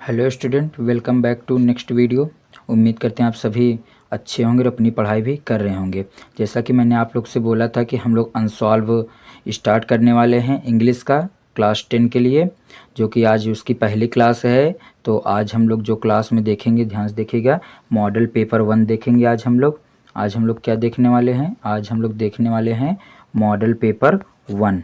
Hello student, welcome back to next video. उम्मीद करते हैं आप सभी अच्छे होंगे और अपनी पढ़ाई भी कर रहे होंगे। जैसा कि मैंने आप लोग से बोला था कि हम लोग अनसॉल्व स्टार्ट करने वाले हैं इंग्लिश का क्लास 10 के लिए, जो कि आज उसकी पहली क्लास है। तो आज हम लोग जो क्लास में देखेंगे, ध्यान से देखिएगा, मॉडल पेपर 1 देखेंगे। आज हम लोग क्या देखने वाले हैं? आज हम लोग देखने वाले हैं मॉडल पेपर 1।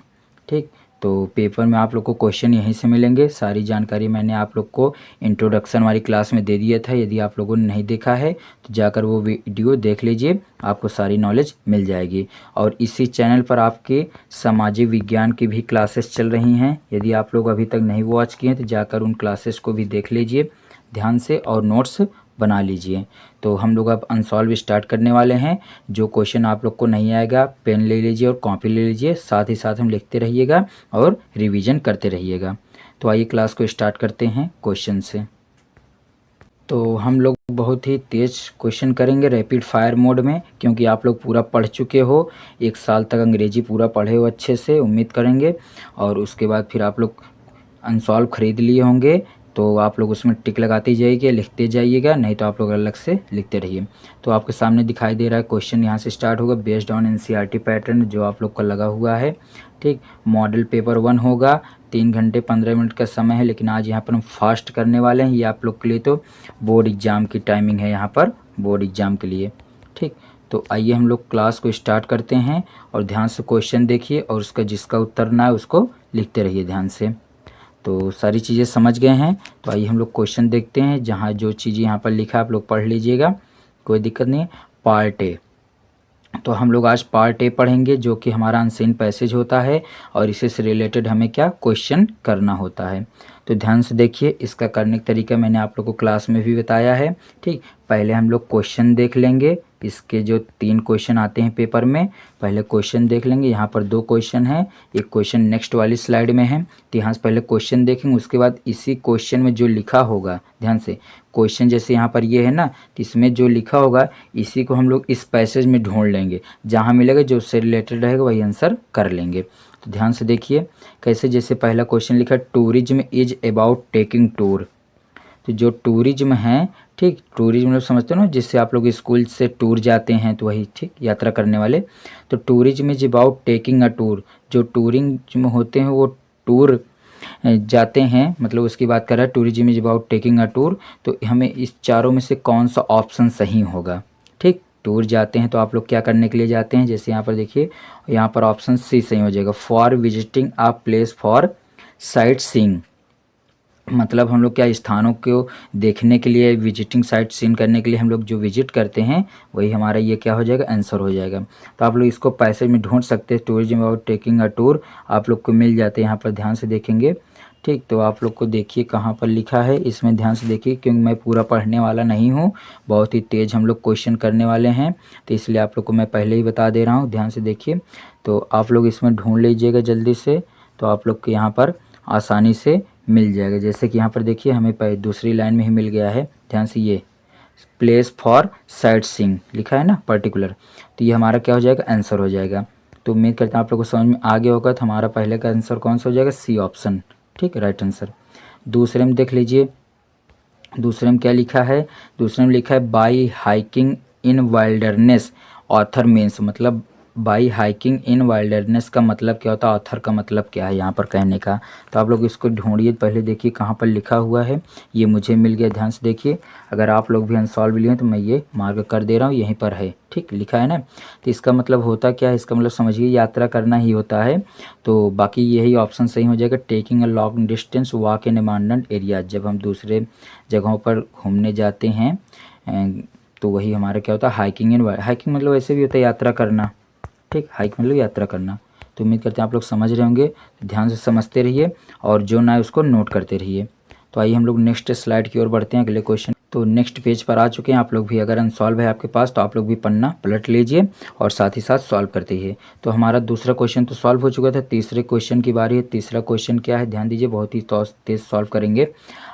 ठीक, तो पेपर में आप लोग को क्वेश्चन यहीं से मिलेंगे। सारी जानकारी मैंने आप लोग को इंट्रोडक्शन वाली क्लास में दे दिया था। यदि आप लोगों ने नहीं देखा है तो जाकर वो वीडियो देख लीजिए, आपको सारी नॉलेज मिल जाएगी। और इसी चैनल पर आपके सामाजिक विज्ञान की भी क्लासेस चल रही हैं। यदि आप लोग अभी तक नहीं वॉच किए तो जाकर उन क्लासेस को भी देख लीजिए ध्यान से और नोट्स बना लीजिए। तो हम लोग अब अनसॉल्व स्टार्ट करने वाले हैं। जो क्वेश्चन आप लोग को नहीं आएगा, पेन ले लीजिए और कॉपी ले लीजिए, साथ ही साथ हम लिखते रहिएगा और रिवीजन करते रहिएगा। तो आइए क्लास को स्टार्ट करते हैं क्वेश्चन से। तो हम लोग बहुत ही तेज़ क्वेश्चन करेंगे रैपिड फायर मोड में, क्योंकि आप लोग पूरा पढ़ चुके हो, 1 साल तक अंग्रेजी पूरा पढ़े हो अच्छे से उम्मीद करेंगे। और उसके बाद फिर आप लोग अनसॉल्व ख़रीद लिए होंगे, तो आप लोग उसमें टिक लगाते जाइए, लिखते जाइएगा, नहीं तो आप लोग अलग से लिखते रहिए। तो आपके सामने दिखाई दे रहा है क्वेश्चन, यहाँ से स्टार्ट होगा बेस्ड ऑन एनसीईआरटी पैटर्न जो आप लोग का लगा हुआ है। ठीक, मॉडल पेपर 1 होगा। 3 घंटे 15 मिनट का समय है, लेकिन आज यहाँ पर हम फास्ट करने वाले हैं। ये आप लोग के लिए तो बोर्ड एग्ज़ाम की टाइमिंग है, यहाँ पर बोर्ड एग्ज़ाम के लिए। ठीक, तो आइए हम लोग क्लास को स्टार्ट करते हैं और ध्यान से क्वेश्चन देखिए और उसका जिसका उत्तर ना है उसको लिखते रहिए ध्यान से। तो सारी चीज़ें समझ गए हैं, तो आइए हम लोग क्वेश्चन देखते हैं। जहाँ जो चीज़ यहाँ पर लिखा है आप लोग पढ़ लीजिएगा, कोई दिक्कत नहीं है। पार्ट ए, तो हम लोग आज पार्ट ए पढ़ेंगे, जो कि हमारा अनसीन पैसेज होता है और इसी से रिलेटेड हमें क्या क्वेश्चन करना होता है। तो ध्यान से देखिए, इसका करने का तरीका मैंने आप लोग को क्लास में भी बताया है। ठीक, पहले हम लोग क्वेश्चन देख लेंगे। इसके जो 3 क्वेश्चन आते हैं पेपर में, पहले क्वेश्चन देख लेंगे। यहाँ पर 2 क्वेश्चन हैं, एक क्वेश्चन नेक्स्ट वाली स्लाइड में है। तो यहाँ से पहले क्वेश्चन देखेंगे, उसके बाद इसी क्वेश्चन में जो लिखा होगा, ध्यान से क्वेश्चन जैसे यहाँ पर ये है ना, तो इसमें जो लिखा होगा इसी को हम लोग इस पैसेज में ढूंढ लेंगे, जहाँ मिलेगा जो उससे रिलेटेड रहेगा वही आंसर कर लेंगे। तो ध्यान से देखिए कैसे, जैसे पहला क्वेश्चन लिखा, tourism is about taking tour. तो जो टूरिज्म है, ठीक, टूरिज्म लोग समझते हो ना, जिससे आप लोग स्कूल से टूर जाते हैं तो वही, ठीक, यात्रा करने वाले। तो tourism is about taking a tour, जो टूरिज्म होते हैं वो टूर जाते हैं, मतलब उसकी बात कर रहा है। Tourism is about taking a tour, तो हमें इस चारों में से कौन सा ऑप्शन सही होगा। ठीक, टूर जाते हैं तो आप लोग क्या करने के लिए जाते हैं, जैसे यहाँ पर देखिए, यहाँ पर ऑप्शन सी सही हो जाएगा, for visiting a place for sight seeing. मतलब हम लोग क्या स्थानों को देखने के लिए, विजिटिंग साइट सीन करने के लिए हम लोग जो विजिट करते हैं वही हमारा ये क्या हो जाएगा, आंसर हो जाएगा। तो आप लोग इसको पैसेज में ढूंढ सकते हैं, tourism about taking a tour आप लोग को मिल जाते हैं यहाँ पर, ध्यान से देखेंगे। ठीक, तो आप लोग को देखिए कहाँ पर लिखा है, इसमें ध्यान से देखिए, क्योंकि मैं पूरा पढ़ने वाला नहीं हूँ, बहुत ही तेज़ हम लोग क्वेश्चन करने वाले हैं, तो इसलिए आप लोग को मैं पहले ही बता दे रहा हूँ, ध्यान से देखिए। तो आप लोग इसमें ढूंढ लीजिएगा जल्दी से, तो आप लोग के यहाँ पर आसानी से मिल जाएगा। जैसे कि यहाँ पर देखिए हमें दूसरी लाइन में ही मिल गया है, ध्यान से, ये प्लेस फॉर साइट सीइंग लिखा है ना पर्टिकुलर, तो ये हमारा क्या हो जाएगा, आंसर हो जाएगा। तो उम्मीद करते हैं आप लोग को समझ में आ गया होगा। तो हमारा पहले का आंसर कौन सा हो जाएगा, सी ऑप्शन, ठीक, राइट आंसर। दूसरे में देख लीजिए, दूसरे में क्या लिखा है, दूसरे में लिखा है by hiking in wilderness author means, मतलब बाई हाइकिंग इन वाइल्डरनेस का मतलब क्या होता है, ऑथर का मतलब क्या है यहाँ पर कहने का। तो आप लोग इसको ढूंढिए, पहले देखिए कहाँ पर लिखा हुआ है। ये मुझे मिल गया, ध्यान से देखिए। अगर आप लोग भी अनसॉल्व लिए तो मैं ये मार्क कर दे रहा हूँ, यहीं पर है, ठीक, लिखा है ना। तो इसका मतलब होता क्या है, इसका मतलब समझिए यात्रा करना ही होता है। तो बाकी यही ऑप्शन सही हो जाएगा, taking a long distance walk in abandoned area, जब हम दूसरे जगहों पर घूमने जाते हैं तो वही हमारा क्या होता है, हाइकिंग इन, हाइकिंग मतलब ऐसे भी होता है यात्रा करना, ठीक, हाइक मतलब यात्रा करना। तो उम्मीद करते हैं आप लोग समझ रहे होंगे, ध्यान से समझते रहिए और जो ना है उसको नोट करते रहिए। तो आइए हम लोग नेक्स्ट स्लाइड की ओर बढ़ते हैं, अगले क्वेश्चन। तो नेक्स्ट पेज पर आ चुके हैं आप लोग भी, अगर अनसॉल्व है आपके पास तो आप लोग भी पन्ना पलट लीजिए और साथ ही साथ सॉल्व करते ही। तो हमारा दूसरा क्वेश्चन तो सॉल्व हो चुका था, तीसरे क्वेश्चन की बारी है। तीसरा क्वेश्चन क्या है, ध्यान दीजिए, बहुत ही तेज सॉल्व करेंगे।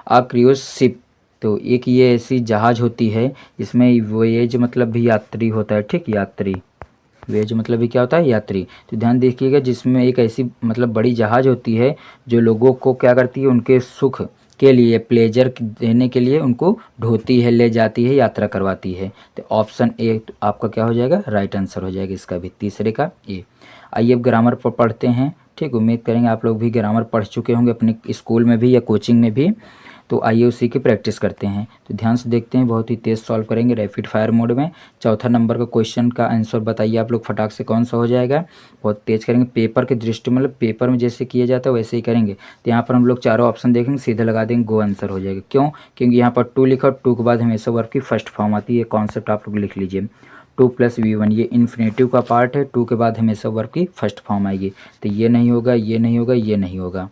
आ क्रूज शिप, तो एक ये ऐसी जहाज़ होती है इसमें वोएज मतलब भी यात्री होता है, ठीक, यात्री, वेज मतलब भी क्या होता है, यात्री। तो ध्यान देखिएगा, जिसमें एक ऐसी मतलब बड़ी जहाज़ होती है जो लोगों को क्या करती है, उनके सुख के लिए, प्लेजर देने के लिए उनको ढोती है, ले जाती है, यात्रा करवाती है। तो ऑप्शन ए आपका क्या हो जाएगा, राइट आंसर हो जाएगा इसका भी, तीसरे का ए। आइए अब ग्रामर पर पढ़ते हैं। ठीक, उम्मीद करेंगे आप लोग भी ग्रामर पढ़ चुके होंगे अपने स्कूल में भी या कोचिंग में भी। तो आइए उसी की प्रैक्टिस करते हैं। तो ध्यान से देखते हैं, बहुत ही तेज़ सॉल्व करेंगे रैपिड फायर मोड में। चौथा नंबर का क्वेश्चन का आंसर बताइए आप लोग फटाक से कौन सा हो जाएगा। बहुत तेज़ करेंगे, पेपर के दृष्टि मतलब पेपर में जैसे किया जाता है वैसे ही करेंगे। तो यहाँ पर हम लोग चारों ऑप्शन देखेंगे, सीधे लगा देंगे, गो आंसर हो जाएगा। क्यों? क्योंकि यहाँ पर टू लिखा, टू के बाद हमेशा वर्ब की फर्स्ट फॉर्म आती है। कॉन्सेप्ट आप लोग लिख लीजिए, 2+V1 ये इन्फिनेटिव का पार्ट है, टू के बाद हमेशा वर्ब की फर्स्ट फॉर्म आएगी। तो ये नहीं होगा, ये नहीं होगा, ये नहीं होगा।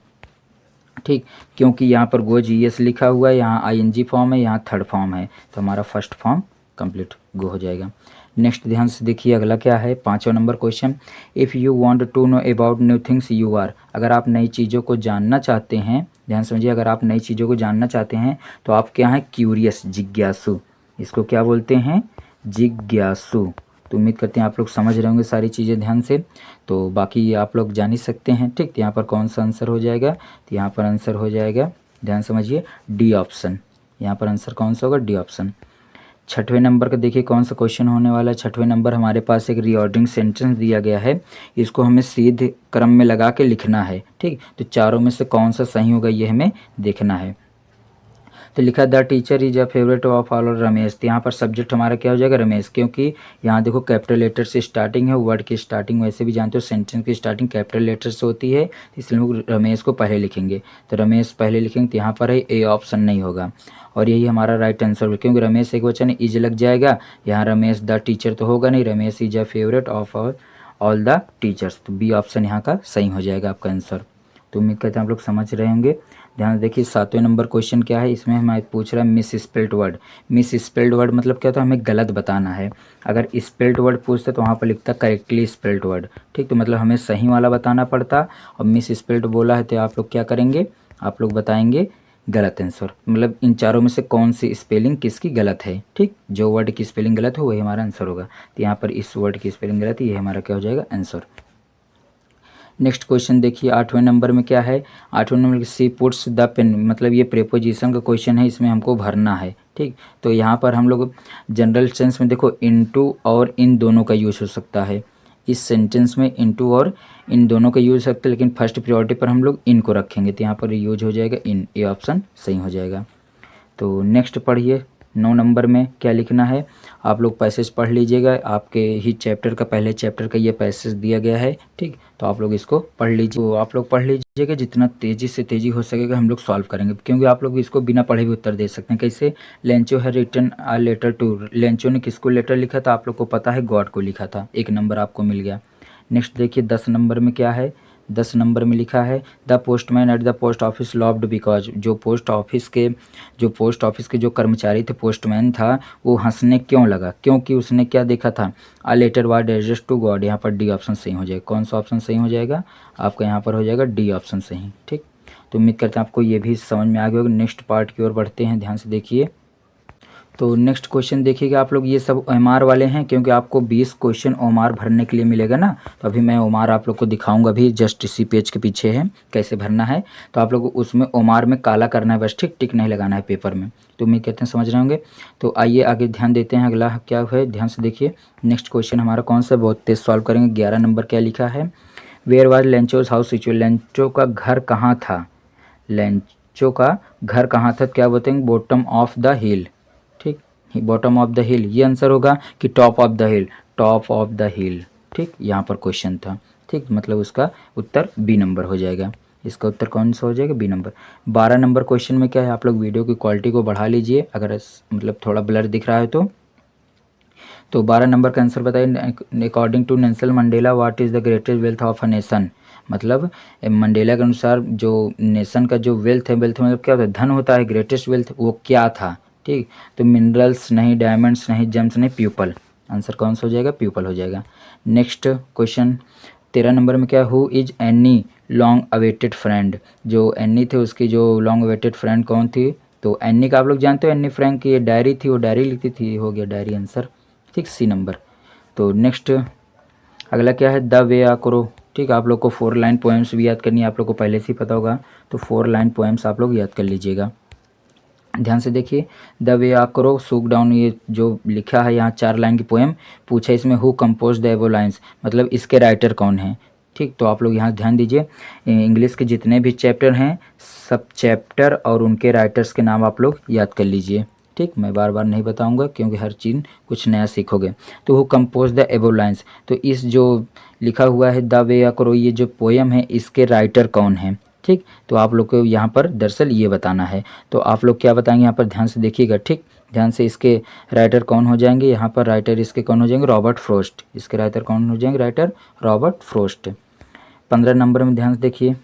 ठीक, क्योंकि यहाँ पर गो GS लिखा हुआ है, यहाँ ING फॉर्म है, यहाँ थर्ड फॉर्म है, तो हमारा फर्स्ट फॉर्म कंप्लीट गो हो जाएगा। नेक्स्ट ध्यान से देखिए, अगला क्या है, 5वां number question. If you want to know about new things you are, अगर आप नई चीज़ों को जानना चाहते हैं, ध्यान समझिए, अगर आप नई चीज़ों को जानना चाहते हैं तो आप क्या हैं, क्यूरियस, जिज्ञासु। इसको क्या बोलते हैं, जिज्ञासु। तो उम्मीद करते हैं आप लोग समझ रहे होंगे सारी चीज़ें ध्यान से। तो बाकी आप लोग जान ही सकते हैं। ठीक, तो यहाँ पर कौन सा आंसर हो जाएगा, तो यहाँ पर आंसर हो जाएगा, ध्यान समझिए, डी ऑप्शन। यहाँ पर आंसर कौन सा होगा, डी ऑप्शन। 6वें नंबर का देखिए कौन सा क्वेश्चन होने वाला है। 6वें नंबर हमारे पास एक रीऑर्डरिंग सेंटेंस दिया गया है, इसको हमें सीधे क्रम में लगा के लिखना है। ठीक, तो चारों में से कौन सा सही होगा ये हमें देखना है। तो लिखा the teacher is a favourite of all Ramesh. तो यहाँ पर सब्जेक्ट हमारा क्या हो जाएगा, रमेश, क्योंकि यहाँ देखो कैपिटल लेटर से स्टार्टिंग है, वर्ड की स्टार्टिंग वैसे भी जानते हो सेंटेंस की स्टार्टिंग कैपिटल लेटर से होती है, इसलिए हम लोग रमेश को पहले लिखेंगे। तो रमेश पहले लिखेंगे, तो यहाँ पर है ए ऑप्शन नहीं होगा, और यही हमारा राइट आंसर है, क्योंकि रमेश एक वचन इज लग जाएगा, यहाँ रमेश द टीचर तो होगा नहीं, Ramesh is a favourite of all the teachers. तो बी ऑप्शन यहाँ का सही हो जाएगा आपका आंसर। तो उम्मीद करते हैं आप लोग समझ रहे होंगे। ध्यान देखिए, 7वें नंबर क्वेश्चन क्या है, इसमें हमें पूछ रहा है miss spelled word. Miss spelled word मतलब क्या होता है, हमें गलत बताना है। अगर स्पेल्ड वर्ड पूछता तो वहाँ पर लिखता करेक्टली स्पेल्ड वर्ड। ठीक, तो मतलब हमें सही वाला बताना पड़ता, और मिस स्पेल्ड बोला है तो आप लोग क्या करेंगे, आप लोग बताएंगे गलत आंसर, मतलब इन चारों में से कौन सी स्पेलिंग किसकी गलत है। ठीक, जो वर्ड की स्पेलिंग गलत हो वही हमारा आंसर होगा। तो यहाँ पर इस वर्ड की स्पेलिंग गलत है, ये हमारा क्या हो जाएगा, आंसर। नेक्स्ट क्वेश्चन देखिए, 8वें नंबर में क्या है, 8वें number she puts the pen, मतलब ये प्रेपोजिशन का क्वेश्चन है, इसमें हमको भरना है। ठीक, तो यहाँ पर हम लोग जनरल सेंस में देखो इनटू और इन दोनों का यूज़ हो सकता है। इस सेंटेंस में इनटू और इन दोनों का यूज़ हो सकता है, लेकिन फर्स्ट प्रायोरिटी पर हम लोग इन को रखेंगे, तो यहाँ पर यूज हो जाएगा इन, ये ऑप्शन सही हो जाएगा। तो नेक्स्ट पढ़िए, 9 नंबर में क्या लिखना है, आप लोग पैसेज पढ़ लीजिएगा, आपके ही चैप्टर का, पहले चैप्टर का ये पैसेज दिया गया है। ठीक, तो आप लोग इसको पढ़ लीजिए। तो आप लोग पढ़ लीजिएगा, जितना तेज़ी से तेज़ी हो सकेगा हम लोग सॉल्व करेंगे, क्योंकि आप लोग इसको बिना पढ़े भी उत्तर दे सकते हैं। कैसे, लेंचो है written a letter to, Lencho ने किसको लेटर लिखा था, आप लोग को पता है, गॉड को लिखा था, 1 नंबर आपको मिल गया। नेक्स्ट देखिए 10 नंबर में क्या है, 10 नंबर में लिखा है the postman at the post office loved because, जो पोस्ट ऑफिस के जो कर्मचारी थे, पोस्टमैन था, वो हंसने क्यों लगा, क्योंकि उसने क्या देखा था, a letter was addressed to God. यहाँ पर डी ऑप्शन सही हो जाएगा। कौन सा ऑप्शन सही हो जाएगा आपका, यहाँ पर हो जाएगा डी ऑप्शन सही। ठीक, तो उम्मीद करते हैं आपको ये भी समझ में आ गया होगा। नेक्स्ट पार्ट की ओर बढ़ते हैं, ध्यान से देखिए। तो नेक्स्ट क्वेश्चन देखिएगा आप लोग, ये सब ओमार वाले हैं, क्योंकि आपको 20 क्वेश्चन ओमार भरने के लिए मिलेगा ना, तो अभी मैं ओमार आप लोग को दिखाऊंगा भी, जस्ट इसी पेज के पीछे है कैसे भरना है। तो आप लोग उसमें ओमार में काला करना है बस, ठीक, टिक नहीं लगाना है पेपर में। तो उम्मीद करते हैं समझ रहे होंगे। तो आइए आगे ध्यान देते हैं, अगला क्या है, ध्यान से देखिए। नेक्स्ट क्वेश्चन हमारा कौन सा, बहुत तेज सॉल्व करेंगे। 11 नंबर क्या लिखा है, where was Lencho's house situated, Lencho का घर कहाँ था, लेंचो का घर कहाँ था, क्या बताएंगे, बॉटम ऑफ द हिल। ठीक, बॉटम ऑफ द हिल, ये आंसर होगा कि top of the hill, top of the हिल। ठीक, यहाँ पर क्वेश्चन था। ठीक, मतलब उसका उत्तर बी नंबर हो जाएगा। इसका उत्तर कौन सा हो जाएगा, बी नंबर। 12 नंबर क्वेश्चन में क्या है, आप लोग वीडियो की क्वालिटी को बढ़ा लीजिए, अगर मतलब थोड़ा ब्लर दिख रहा है तो 12 नंबर का आंसर बताइए। According to Nelson Mandela what is the greatest wealth of a nation, मतलब मंडेला के अनुसार जो नेशन का जो वेल्थ है, वेल्थ मतलब क्या होता है, धन होता है, ग्रेटेस्ट वेल्थ वो क्या था। ठीक, तो मिनरल्स नहीं, डायमंड्स नहीं, जेम्स नहीं, पीपल। आंसर कौन सा हो जाएगा, पीपल हो जाएगा। नेक्स्ट क्वेश्चन 13 नंबर में क्या, who is any long awaited friend, जो एनी थे उसकी जो लॉन्ग अवेटेड फ्रेंड कौन थी, तो एनी का आप लोग जानते हो, एनी फ्रैंक की ये डायरी थी, वो डायरी लिखती थी, हो गया डायरी आंसर। ठीक, सी नंबर। तो नेक्स्ट अगला क्या है, द वे आ करो ठीक, आप लोग को 4 लाइन पोएम्स भी याद करनी है, आप लोग को पहले से ही पता होगा, तो 4 लाइन पोएम्स आप लोग याद कर लीजिएगा। ध्यान से देखिए, द वे आकरो सूक डाउन, ये जो लिखा है यहाँ 4 लाइन की पोएम पूछा, इसमें हु कंपोज द एबो लाइन्स, मतलब इसके राइटर कौन हैं। ठीक, तो आप लोग यहाँ ध्यान दीजिए, इंग्लिश के जितने भी चैप्टर हैं सब चैप्टर और उनके राइटर्स के नाम आप लोग याद कर लीजिए। ठीक, मैं बार बार नहीं बताऊंगा क्योंकि हर चीज़ कुछ नया सीखोगे। तो हु कंपोज द एबो लाइन्स, तो इस जो लिखा हुआ है द वे आकरो, ये जो पोएम है इसके राइटर कौन हैं। ठीक, तो आप लोग को यहाँ पर दरअसल ये बताना है, तो आप लोग क्या बताएंगे यहाँ पर ध्यान से देखिएगा। ठीक, ध्यान से, इसके राइटर कौन हो जाएंगे, यहाँ पर राइटर इसके कौन हो जाएंगे, रॉबर्ट फ्रोस्ट, इसके राइटर कौन हो जाएंगे, राइटर रॉबर्ट फ्रोस्ट। 15 नंबर में ध्यान से देखिए,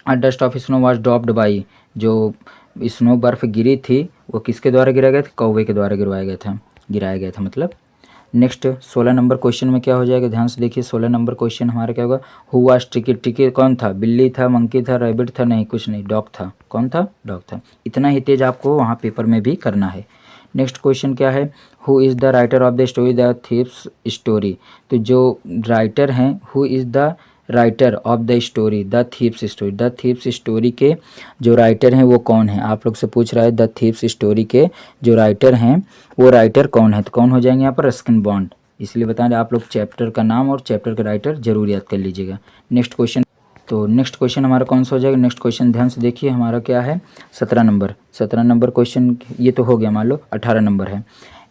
अ dust of snow was dropped by, जो स्नो बर्फ गिरी थी वो किसके द्वारा गिराया गया था, कौवे के द्वारा गिराया गया था मतलब। नेक्स्ट 16 नंबर क्वेश्चन में क्या हो जाएगा, ध्यान से देखिए 16 नंबर क्वेश्चन हमारा क्या होगा, हु वाज ट्रिकी, ट्रिकी कौन था, बिल्ली था, मंकी था, रैबिट था, नहीं कुछ नहीं, डॉग था, कौन था, डॉग था। इतना ही तेज आपको वहाँ पेपर में भी करना है। नेक्स्ट क्वेश्चन क्या है, who is the writer of the story the thieves story, तो जो राइटर हैं, who is the writer of the story the thieves story, the thieves story के जो राइटर हैं वो कौन है, आप लोग से पूछ रहा है द थीव्स स्टोरी के जो राइटर हैं वो राइटर कौन है, तो कौन हो जाएंगे यहाँ पर, रस्किन बॉन्ड। इसलिए बता रहे आप लोग चैप्टर का नाम और चैप्टर का राइटर जरूर याद कर लीजिएगा। नेक्स्ट क्वेश्चन, तो नेक्स्ट क्वेश्चन हमारा कौन सा हो जाएगा, नेक्स्ट क्वेश्चन ध्यान से देखिए हमारा क्या है, 17 नंबर। 17 नंबर क्वेश्चन ये तो हो गया, मान लो 18 नंबर है,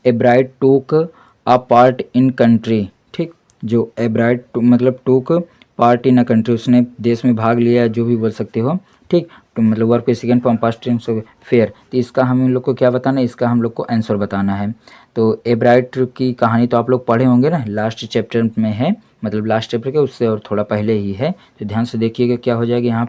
ए ब्राइड टूक अ पार्ट इन कंट्री। ठीक, जो ए ब्राइड मतलब टूक पार्ट इन अ कंट्री, उसने देश में भाग लिया, जो भी बोल सकते हो। ठीक, तो मतलब वर्क पे second form past tense fair, तो इसका हम लोग को क्या बताना है, इसका हम लोग को आंसर बताना है। तो ए ब्राइड की कहानी तो आप लोग पढ़े होंगे ना, लास्ट चैप्टर में है, मतलब लास्ट चैप्टर के उससे और थोड़ा पहले ही है, तो ध्यान से देखिएगा क्या हो जाएगा यहाँ।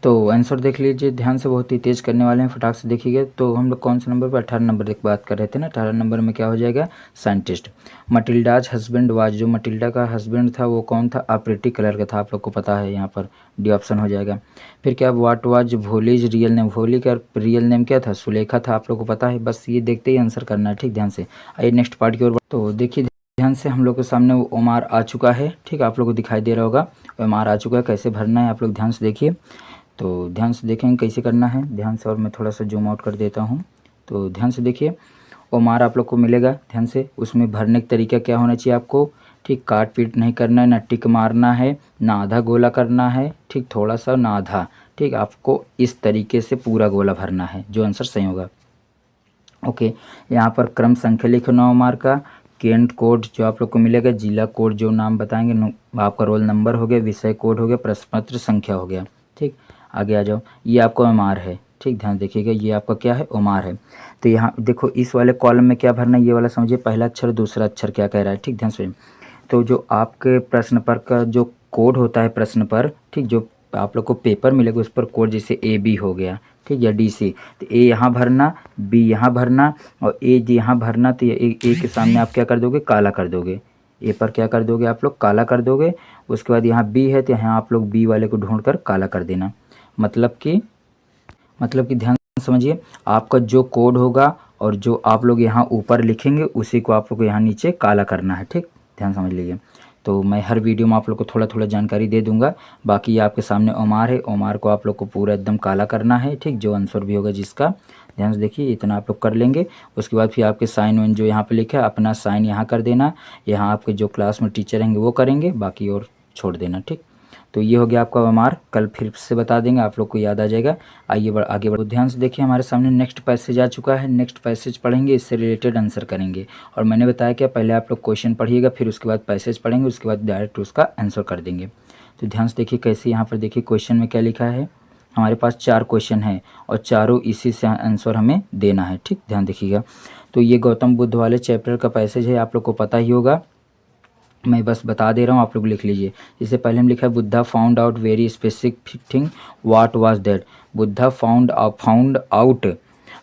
तो आंसर देख लीजिए ध्यान से, बहुत ही तेज़ करने वाले हैं, फटाक से देखिएगा। तो हम लोग कौन से नंबर पर, 18 नंबर की बात कर रहे थे ना, 18 नंबर में क्या हो जाएगा, साइंटिस्ट। मटिल्डाज हस्बैंड वाज, जो मटिल्डा का हस्बैंड था वो कौन था, अप्रिटी कलर का था, आप लोग को पता है, यहाँ पर डी ऑप्शन हो जाएगा। फिर क्या, what was Bholi's real name, भोली का रियल नेम क्या था, सुलेखा था, आप लोग को पता है, बस ये देखते ही आंसर करना है। ठीक, ध्यान से आइए नेक्स्ट पार्ट की ओर। तो देखिए ध्यान से, हम लोग के सामने वो ओमार आ चुका है। ठीक, आप लोग को दिखाई दे रहा होगा ओमार आ चुका है, कैसे भरना है आप लोग ध्यान से देखिए। तो ध्यान से देखेंगे कैसे करना है, ध्यान से, और मैं थोड़ा सा जूम आउट कर देता हूँ। तो ध्यान से देखिए, ओमार आप लोग को मिलेगा, ध्यान से, उसमें भरने का तरीका क्या होना चाहिए आपको। ठीक, काट पीट नहीं करना है, ना टिक मारना है, ना आधा गोला करना है, ठीक, थोड़ा सा ना आधा। ठीक, आपको इस तरीके से पूरा गोला भरना है, जो आंसर सही होगा। ओके, यहाँ पर क्रम संख्या लिखना ओमार का, केंट कोड जो आप लोग को मिलेगा, जिला कोड जो नाम बताएंगे, आपका रोल नंबर हो गया, विषय कोड हो गया, प्रश्न पत्र संख्या हो गया। ठीक, आगे आ जाओ, ये आपका ओमार है। ठीक, ध्यान देखिएगा, ये आपका क्या है, ओमार है। तो यहाँ देखो इस वाले कॉलम में क्या भरना है, ये वाला समझिए, पहला अक्षर दूसरा अक्षर क्या कह रहा है। ठीक, ध्यान से, तो जो आपके प्रश्न पर का जो कोड होता है प्रश्न पर, ठीक, जो आप लोग को पेपर मिलेगा उस पर कोड, जैसे ए बी हो गया, ठीक, या डी सी, तो ए यहाँ भरना, बी यहाँ भरना और ए यहाँ भरना। तो ए के सामने आप क्या कर दोगे, काला कर दोगे, ए पर क्या कर दोगे आप लोग, काला कर दोगे। उसके बाद यहाँ बी है तो यहाँ आप लोग बी वाले को ढूंढ कर काला कर देना। मतलब कि ध्यान समझिए, आपका जो कोड होगा और जो आप लोग यहाँ ऊपर लिखेंगे उसी को आप लोग को यहाँ नीचे काला करना है। ठीक, ध्यान समझ लीजिए। तो मैं हर वीडियो में आप लोग को थोड़ा थोड़ा जानकारी दे दूंगा। बाकी ये आपके सामने ओमार है, ओमार को आप लोग को पूरा एकदम काला करना है। ठीक, जो आंसर भी होगा जिसका, ध्यान से देखिए, इतना आप लोग कर लेंगे। उसके बाद फिर आपके साइन वाइन जो यहाँ पे लिखा है अपना साइन यहाँ कर देना, यहाँ आपके जो क्लास में टीचर रहेंगे वो करेंगे, बाकी और छोड़ देना। ठीक, तो ये हो गया आपका ओमार, कल फिर से बता देंगे, आप लोग को याद आ जाएगा। आइए आगे बढ़ो, ध्यान से देखिए, हमारे सामने नेक्स्ट पैसेज आ चुका है। नेक्स्ट पैसेज पढ़ेंगे, इससे रिलेटेड आंसर करेंगे। और मैंने बताया क्या, पहले आप लोग क्वेश्चन पढ़िएगा, फिर उसके बाद पैसेज पढ़ेंगे, उसके बाद डायरेक्ट उसका आंसर कर देंगे। तो ध्यान से देखिए कैसे, यहाँ पर देखिए क्वेश्चन में क्या लिखा है। हमारे पास 4 क्वेश्चन है और चारों इसी से आंसर हमें देना है। ठीक, ध्यान देखिएगा। तो ये गौतम बुद्ध वाले चैप्टर का पैसेज है, आप लोग को पता ही होगा, मैं बस बता दे रहा हूँ, आप लोग लिख लीजिए। इससे पहले हम लिखा है, Buddha found out very specific thing, what was that. Buddha found out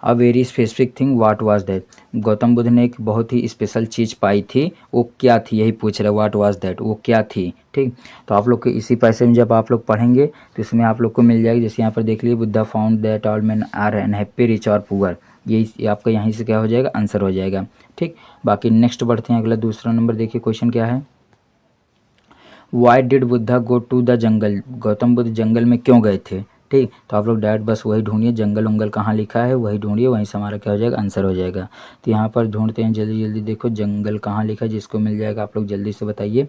a very specific thing, what was that. Gautam Buddha ने एक बहुत ही स्पेशल चीज़ पाई थी, वो क्या थी, यही पूछ रहा है, व्हाट वाज दैट, वो क्या थी। ठीक, तो आप लोग के इसी पैसे में जब आप लोग पढ़ेंगे तो इसमें आप लोग को मिल जाएगी। जैसे यहाँ पर देख लीजिए, Buddha found that all man are unhappy rich और पुअर, यही आपका यहीं से क्या हो जाएगा, आंसर हो जाएगा। ठीक, बाकी नेक्स्ट बढ़ते हैं, अगला दूसरा नंबर देखिए क्वेश्चन क्या है। Why did Buddha go to the jungle, Gautam Buddha जंगल में क्यों गए थे। ठीक, तो आप लोग डायरेक्ट बस वही ढूंढिए, जंगल उंगल कहाँ लिखा है वही ढूंढिए, वहीं से हमारा क्या हो जाएगा, आंसर हो जाएगा। तो यहाँ पर ढूंढते हैं, जल्दी जल्दी देखो जंगल कहाँ लिखा है, जिसको मिल जाएगा आप लोग जल्दी से बताइए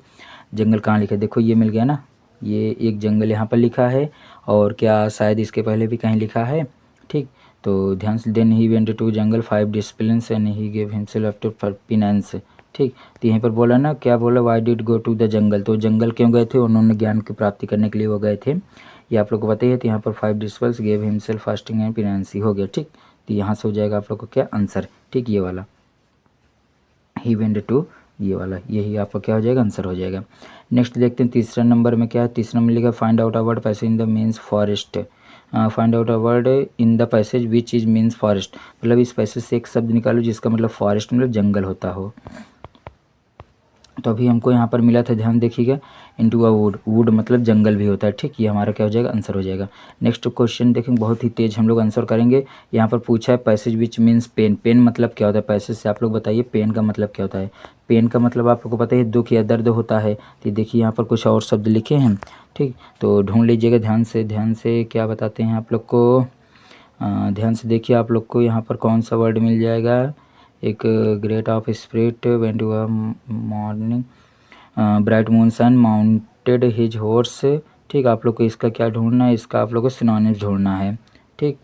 जंगल कहाँ लिखा है। देखो ये मिल गया ना, ये एक जंगल यहाँ पर लिखा है, और क्या शायद इसके पहले भी कहीं लिखा है। ठीक, तो ध्यान से, then he went to jungle 5 disciplines and he gave himself to penance. ठीक, तो यहीं पर बोला ना, क्या बोला, why did go to the jungle, तो जंगल क्यों गए थे, उन्होंने ज्ञान की प्राप्ति करने के लिए वो गए थे, ये आप लोग को बताइए। तो यहाँ पर 5 disciples gave himself fasting and penance हो गया। ठीक, तो यहाँ से हो जाएगा आप लोग को क्या आंसर। ठीक, ये वाला ही वेंट टू, ये वाला यही आपका क्या हो जाएगा, आंसर हो जाएगा। नेक्स्ट देखते हैं तीसरा नंबर में क्या है। तीसरा में लिखा find out a word passage in the means forest, find out a word in the passage which is means forest, मतलब इस पैसेज से एक शब्द निकालो जिसका मतलब फॉरेस्ट मतलब जंगल होता हो। तो अभी हमको यहाँ पर मिला था, ध्यान देखिएगा, इनटू अ वुड, वुड मतलब जंगल भी होता है। ठीक, ये हमारा क्या हो जाएगा, आंसर हो जाएगा। नेक्स्ट क्वेश्चन देखेंगे, बहुत ही तेज हम लोग आंसर करेंगे। यहाँ पर पूछा है passage which means pain, pain मतलब क्या होता है, पैसेज से आप लोग बताइए पेन का मतलब क्या होता है। पेन का मतलब आप लोग को पता है दुख या दर्द होता है। तो देखिए यहाँ पर कुछ और शब्द लिखे हैं। ठीक, तो ढूंढ लीजिएगा ध्यान से, ध्यान से क्या बताते हैं आप लोग को, ध्यान से देखिए आप लोग को यहाँ पर कौन सा वर्ड मिल जाएगा। एक great of spirit went to a morning bright moon sun mounted his horse. ठीक, आप लोग को इसका क्या ढूंढना है, इसका आप लोग को सिनोनिम्स ढूंढना है। ठीक,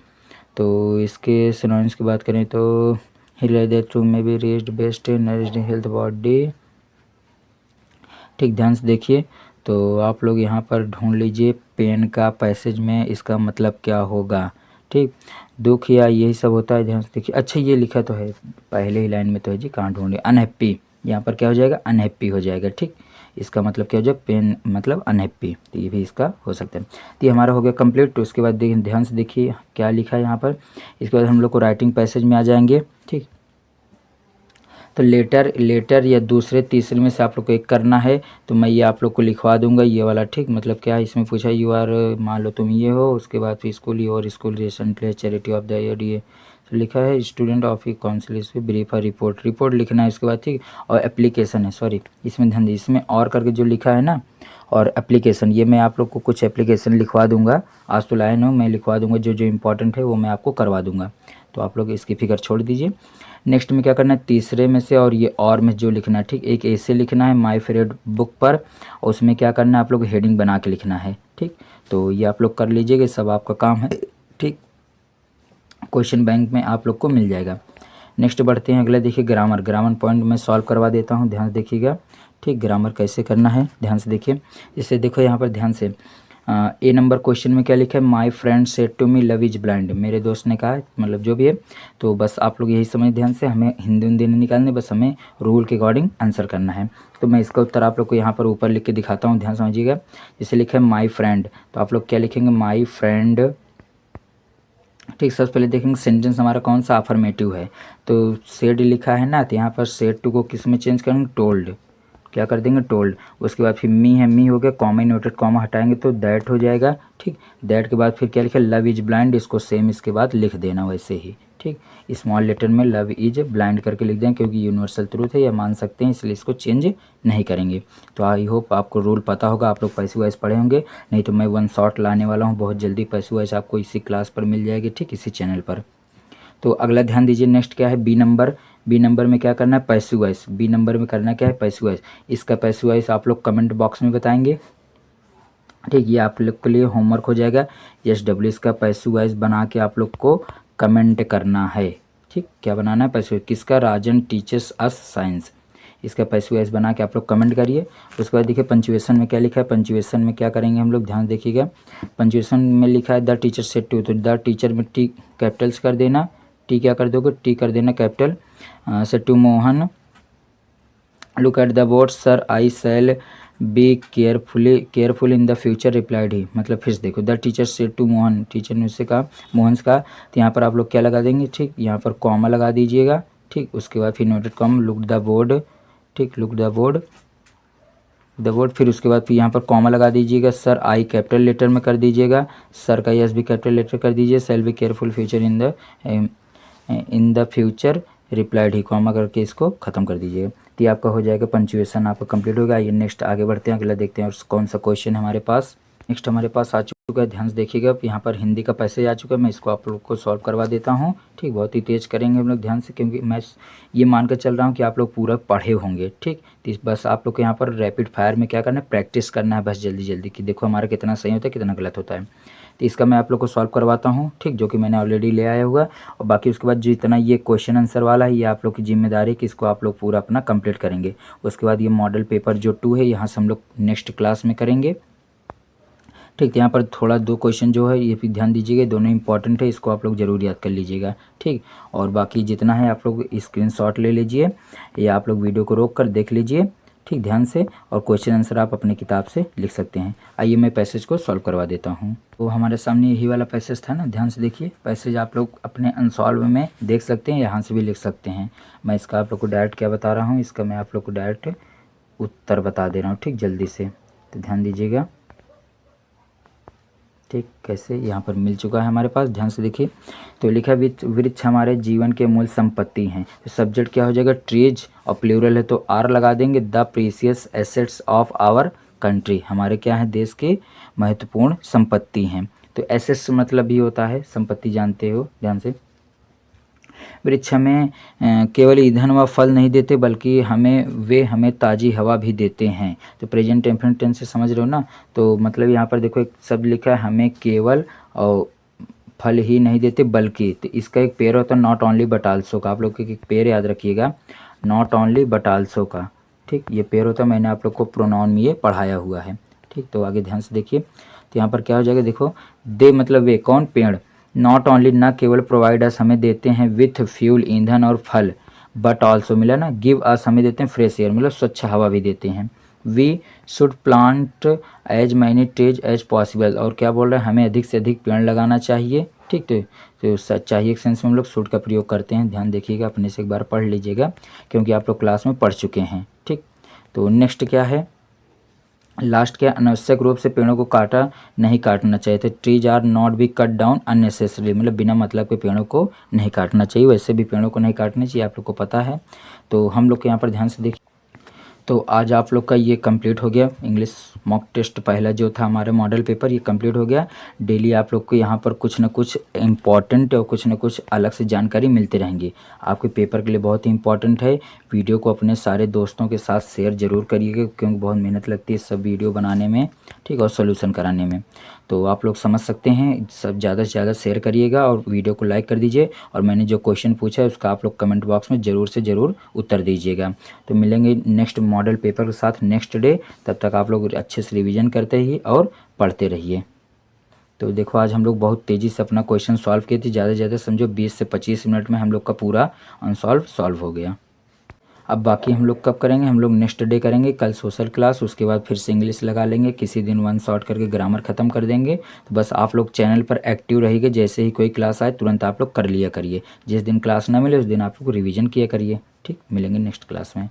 तो इसके सिनोनिम्स की बात करें तो he that to may be raised best nourished health body. ठीक, ध्यान से देखिए, तो आप लोग यहाँ पर ढूंढ लीजिए पेन का पैसेज में इसका मतलब क्या होगा। ठीक, दुख या यही सब होता है, ध्यान से देखिए। अच्छा ये लिखा तो है पहले ही लाइन में तो है जी, कहाँ ढूंढे, अनहैप्पी, यहाँ पर क्या हो जाएगा, अनहैप्पी हो जाएगा। ठीक, इसका मतलब क्या हो जाएगा, पेन मतलब अनहैप्पी, तो ये भी इसका हो सकता है। तो ये हमारा हो गया कंप्लीट। तो उसके बाद देखिए, ध्यान से देखिए क्या लिखा है यहाँ पर। इसके बाद हम लोग को राइटिंग पैसेज में आ जाएंगे। ठीक, तो लेटर या दूसरे तीसरे में से आप लोग को एक करना है, तो मैं ये आप लोग को लिखवा दूंगा ये वाला। ठीक, मतलब क्या है इसमें पूछा, यू आर, मान लो तुम ये हो, उसके बाद फिर स्कूल और school recently charity of the year, ये तो लिखा है स्टूडेंट ऑफ ई काउंसिल, इस पर ब्रीफ रिपोर्ट, रिपोर्ट लिखना है उसके बाद। ठीक, और एप्लीकेशन है, सॉरी इसमें ध्यान दीजिए, इसमें और करके जो लिखा है ना, और एप्लीकेशन, ये मैं आप लोग को कुछ एप्लीकेशन लिखवा दूंगा, आज तो लाए ना, मैं लिखवा दूंगा जो जो इंपॉर्टेंट है वो मैं आपको करवा दूंगा, तो आप लोग इसकी फिक्र छोड़ दीजिए। नेक्स्ट में क्या करना है, तीसरे में से और ये और में जो लिखना है, ठीक, एक ऐसे लिखना है माय फेवरेट बुक पर, और उसमें क्या करना है आप लोग हेडिंग बना के लिखना है। ठीक, तो ये आप लोग कर लीजिएगा, सब आपका काम है। ठीक, क्वेश्चन बैंक में आप लोग को मिल जाएगा। नेक्स्ट बढ़ते हैं अगला, देखिए ग्रामर, ग्रामर पॉइंट में सॉल्व करवा देता हूँ, ध्यान से देखिएगा। ठीक, ग्रामर कैसे करना है ध्यान से देखिए। जैसे देखो यहाँ पर ध्यान से, ए नंबर क्वेश्चन में क्या लिखा है, my friend said to me love is blind, मेरे दोस्त ने कहा, मतलब जो भी है, तो बस आप लोग यही समझ ध्यान से, हमें हिंदी हिंदी नहीं निकालने, बस हमें रूल के अकॉर्डिंग आंसर करना है। तो मैं इसका उत्तर आप लोग को यहाँ पर ऊपर लिख के दिखाता हूँ, ध्यान समझिएगा। जैसे लिखा है माई फ्रेंड, तो आप लोग क्या लिखेंगे, माई फ्रेंड। ठीक, सबसे पहले देखेंगे सेंटेंस हमारा कौन सा अफर्मेटिव है, तो सेड लिखा है ना, तो यहाँ पर सेड टू को किस में चेंज करेंगे, टोल्ड, क्या कर देंगे, टोल्ड। उसके बाद फिर मी है, मी हो गया, कॉमा इनवर्टेड कॉमा हटाएंगे तो दैट हो जाएगा। ठीक, दैट के बाद फिर क्या लिखा है, लव इज ब्लाइंड, इसको सेम इसके बाद लिख देना वैसे ही। ठीक, स्मॉल लेटर में लव इज ब्लाइंड करके लिख दें, क्योंकि यूनिवर्सल ट्रूथ है, या मान सकते हैं, इसलिए इसको चेंज नहीं करेंगे। तो आई होप आपको रूल पता होगा, आप लोग पैसे वाइज पढ़े होंगे, नहीं तो मैं वन शॉट लाने वाला हूँ बहुत जल्दी, पैसे वाइज आपको इसी क्लास पर मिल जाएगी। ठीक, इसी चैनल पर। तो अगला ध्यान दीजिए, नेक्स्ट क्या है, बी नंबर। बी नंबर में क्या करना है, पैसिव वॉइस, बी नंबर में करना क्या है, पैसिव वॉइस। इसका पैसिव वॉइस आप लोग कमेंट बॉक्स में बताएंगे। ठीक, ये आप लोग के लिए होमवर्क हो जाएगा। SW इसका पैसिव वॉइस बना के आप लोग को कमेंट करना है। ठीक, क्या बनाना है, पैसिव, किसका, राजन टीचर्स अस साइंस, इसका पैसिव वॉइस बना के आप लोग कमेंट करिए। उसके बाद देखिए पंचुएशन में क्या लिखा है, पंचुएशन में क्या करेंगे हम लोग, ध्यान देखिएगा। पंचुएशन में लिखा है द टीचर सेड टू, तो द टीचर में टी कैपिटल्स कर देना, टी क्या कर दोगे, टी कर देना capital, said to Mohan look at the board sir I shall be careful in the future replied he, मतलब फिर से देखो, the teacher said to Mohan, teacher ने उससे कहा, मोहन से कहा, तो यहाँ पर आप लोग क्या लगा देंगे, ठीक, यहाँ पर कॉमा लगा दीजिएगा। ठीक, उसके बाद फिर noted com look the board, ठीक, लुक द बोर्ड, फिर उसके बाद फिर यहाँ पर कॉमा लगा दीजिएगा। सर आई कैपिटल लेटर में कर दीजिएगा, सर का यस भी कैपिटल लेटर कर दीजिए, shall be careful future in the future replied he, comma करके इसको ख़त्म कर दीजिएगा। तो व्यक्ति आपका हो जाएगा, पंचुएशन आपका कंप्लीट होगा। ये नेक्स्ट आगे बढ़ते हैं, अगला देखते हैं और कौन सा क्वेश्चन है हमारे पास। नेक्स्ट हमारे पास आ चुका है, ध्यान से देखिएगा, यहाँ पर हिंदी का पैसेज आ चुका है। मैं इसको आप लोग को सॉल्व करवा देता हूँ, ठीक। बहुत ही तेज़ करेंगे हम लोग ध्यान से, क्योंकि मैं ये मानकर चल रहा हूँ कि आप लोग पूरा पढ़े होंगे, ठीक। तो बस आप लोग को यहाँ पर रैपिड फायर में क्या करना है, प्रैक्टिस करना है बस जल्दी जल्दी, कि देखो हमारा कितना सही होता है कितना गलत होता है। तो इसका मैं आप लोग को सॉल्व करवाता हूँ, ठीक, जो कि मैंने ऑलरेडी ले आया हुआ। और बाकी उसके बाद जितना ये क्वेश्चन आंसर वाला है, ये आप लोग की जिम्मेदारी है कि इसको आप लोग पूरा अपना कंप्लीट करेंगे। उसके बाद ये मॉडल पेपर जो 2 है, यहाँ से हम लोग नेक्स्ट क्लास में करेंगे, ठीक। यहाँ पर थोड़ा 2 क्वेश्चन जो है ये भी ध्यान दीजिएगा, दोनों इंपॉर्टेंट है, इसको आप लोग ज़रूर याद कर लीजिएगा, ठीक। और बाकी जितना है आप लोग स्क्रीनशॉट ले लीजिए, या आप लोग वीडियो को रोक कर देख लीजिए, ठीक, ध्यान से। और क्वेश्चन आंसर आप अपनी किताब से लिख सकते हैं। आइए मैं पैसेज को सॉल्व करवा देता हूँ। तो हमारे सामने यही वाला पैसेज था ना, ध्यान से देखिए। पैसेज आप लोग अपने अनसॉल्व में देख सकते हैं, यहाँ से भी लिख सकते हैं। मैं इसका आप लोग को डायरेक्ट क्या बता रहा हूँ, इसका मैं आप लोग को डायरेक्ट उत्तर बता दे रहा हूँ, ठीक, जल्दी से। तो ध्यान दीजिएगा, ठीक। कैसे यहाँ पर मिल चुका है हमारे पास, ध्यान से देखिए। तो लिखा वृक्ष हमारे जीवन के मूल संपत्ति हैं। तो सब्जेक्ट क्या हो जाएगा, ट्रीज, और प्लूरल है तो आर लगा देंगे। The precious assets of our country, हमारे क्या है, देश के महत्वपूर्ण संपत्ति हैं। तो एसेट्स मतलब भी होता है संपत्ति, जानते हो, ध्यान से। वृक्ष हमें केवल ईंधन व फल नहीं देते, बल्कि वे हमें ताज़ी हवा भी देते हैं। तो प्रेजेंट इंफिनिट टेंस से समझ रहे हो ना। तो मतलब यहाँ पर देखो एक शब्द लिखा है, हमें केवल और फल ही नहीं देते बल्कि, तो इसका एक पेयर होता है नॉट ओनली बट आल्सो का। आप लोग एक पेयर याद रखिएगा, नॉट ओनली बट आल्सो का, ठीक। ये पेयर होता है, मैंने आप लोग को प्रोनाउन में ये पढ़ाया हुआ है, ठीक। तो आगे ध्यान से देखिए। तो यहाँ पर क्या हो जाएगा, देखो दे मतलब वे, कौन, पेड़। नॉट ओनली, न केवल प्रोवाइड अस, हमें देते हैं विथ फ्यूल, ईंधन और फल। बट ऑल्सो मिला ना, गिव अस, हमें देते हैं फ्रेश एयर, मतलब स्वच्छ हवा भी देते हैं। We should plant as many trees as possible, और क्या बोल रहे हैं, हमें अधिक से अधिक पेड़ लगाना चाहिए, ठीक। तो चाहिए के सेंस में हम लोग शुड का प्रयोग करते हैं। ध्यान देखिएगा, अपने से एक बार पढ़ लीजिएगा, क्योंकि आप लोग क्लास में पढ़ चुके हैं, ठीक। तो नेक्स्ट क्या है, लास्ट क्या, अनावश्यक रूप से पेड़ों को नहीं काटना चाहिए। तो trees are not be cut down unnecessary, मतलब बिना मतलब के पेड़ों को नहीं काटना चाहिए। वैसे भी पेड़ों को नहीं काटना चाहिए, आप लोग को पता है। तो हम लोग के यहाँ पर ध्यान से देखिए। तो आज आप लोग का ये कंप्लीट हो गया, इंग्लिश मॉक टेस्ट पहला जो था हमारे मॉडल पेपर, ये कंप्लीट हो गया। डेली आप लोग को यहाँ पर कुछ ना कुछ इम्पॉर्टेंट और कुछ ना कुछ अलग से जानकारी मिलती रहेंगी। आपके पेपर के लिए बहुत ही इंपॉर्टेंट है। वीडियो को अपने सारे दोस्तों के साथ शेयर ज़रूर करिएगा, क्योंकि बहुत मेहनत लगती है सब वीडियो बनाने में, ठीक, और सोल्यूशन कराने में। तो आप लोग समझ सकते हैं, सब ज़्यादा से ज़्यादा शेयर करिएगा और वीडियो को लाइक कर दीजिए। और मैंने जो क्वेश्चन पूछा है उसका आप लोग कमेंट बॉक्स में ज़रूर से ज़रूर उत्तर दीजिएगा। तो मिलेंगे नेक्स्ट मॉडल पेपर के साथ नेक्स्ट डे। तब तक आप लोग अच्छे से रिवीजन करते ही और पढ़ते रहिए। तो देखो आज हम लोग बहुत तेज़ी से अपना क्वेश्चन सॉल्व किए थे, ज़्यादा से ज़्यादा समझो 20 से 25 मिनट में हम लोग का पूरा अनसॉल्व सॉल्व हो गया। अब बाकी हम लोग कब करेंगे, हम लोग नेक्स्ट डे करेंगे, कल सोशल क्लास, उसके बाद फिर से इंग्लिश लगा लेंगे, किसी दिन 1 शॉट करके ग्रामर ख़त्म कर देंगे। तो बस आप लोग चैनल पर एक्टिव रहिए, जैसे ही कोई क्लास आए तुरंत आप लोग कर लिया करिए। जिस दिन क्लास ना मिले उस दिन आप लोग रिवीजन किया करिए, ठीक। मिलेंगे नेक्स्ट क्लास में।